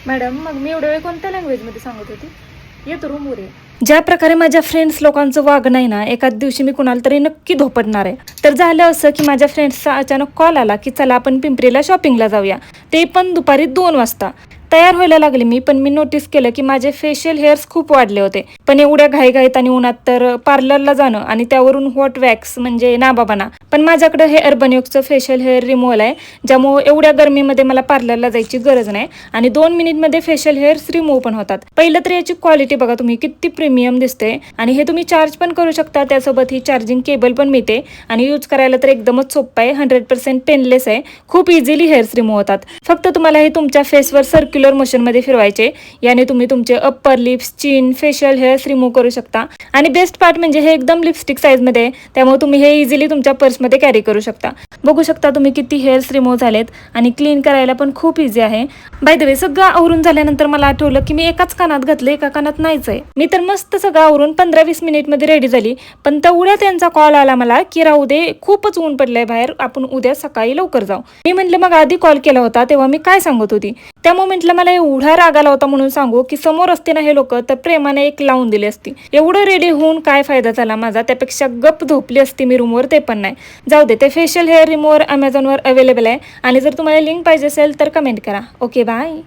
Madam मग मी एवढ्या वेळ कोणत्या लँग्वेजमध्ये सांगत होती? येतो रूमवर ये. ज्या प्रकारे माझ्या फ्रेंड्स लोकांचं वागणं आहे ना, एखाद दिवशी मी कुणाला तरी नक्की धोपटणार आहे. तर झालं असं की माझ्या फ्रेंड्सचा अचानक कॉल आला की चला आपण पिंपरीला शॉपिंगला जाऊया, ते पण दुपारी 2 वाजता. तयार व्हायला लागले मी, पण मी नोटीस केलं की माझे फेशियल हेअर्स खूप वाढले होते. पण एवढ्या घाईघाईत आणि उन्हात तर पार्लरला जाणं आणि त्यावरून हॉट वॅक्स म्हणजे ना बाबा ना. पण माझ्याकडे हे अर्बन युगचं फेशियल हेअर रिमूव्हल आहे, ज्यामुळे एवढ्या गरमीमध्ये मला पार्लरला जायची गरज नाही आणि 2 मिनिटमध्ये फेशियल हेअर्स रिमूव्ह पण होतात. पहिलं तर याची क्वालिटी बघा तुम्ही, किती प्रीमियम दिसते आणि हे तुम्ही चार्ज पण करू शकता. त्यासोबत ही चार्जिंग केबल पण मिळते आणि यूज करायला तर एकदमच सोपं आहे. 100% पेनलेस आहे. खूप इझिली हेअर्स रिमूव्ह होतात. फक्त तुम्हाला हे तुमच्या फेसवर सर्क्युलर मोशनमध्ये फिरवायचे. याने तुम्ही तुमचे अप्पर लिप्स, चिन, फेशियल हेअर्स रिमूव्ह करू शकता. आणि बेस्ट पार्ट म्हणजे हे एकदम लिपस्टिक साईजमध्ये आहे, त्यामुळे तुम्ही हे इझिली तुमच्या पर्समध्ये कॅरी करू शकता. बघू शकता तुम्ही किती हेअर्स रिमूव्ह झालेत आणि क्लीन करायला पण खूप इझी आहे. बाय द वे, सगळं आवरून झाल्यानंतर मला आठवलं की मी एकाच कानात घातलं, एका कानात नाहीच आहे. मी तर मस्त सगळं आवरून 15-20 मिनिटमध्ये रेडी झाली, पण तेवढ्या त्यांचा कॉल आला मला की राहू दे, खूपच ऊन पडलंय बाहेर, आपण उद्या सकाळी लवकर जाऊ. मी म्हटलं मग आधी कॉल केला होता तेव्हा मी काय सांगत होती. त्या मोमेंटला मला एवढा राग आला होता म्हणून सांगू की समोर असते ना हे लोक तर प्रेमाने एक लावून दिली असती. एवढं रेडी होऊन काय फायदा झाला माझा, त्यापेक्षा गप झोपली असती मी रूमवर, ते पण नाही. जाऊ दे, ते फेशियल हेअर रिमूव्हर अमेझॉनवर अवेलेबल आहे आणि जर तुम्हाला लिंक पाहिजे असेल तर कमेंट करा. Okay bye.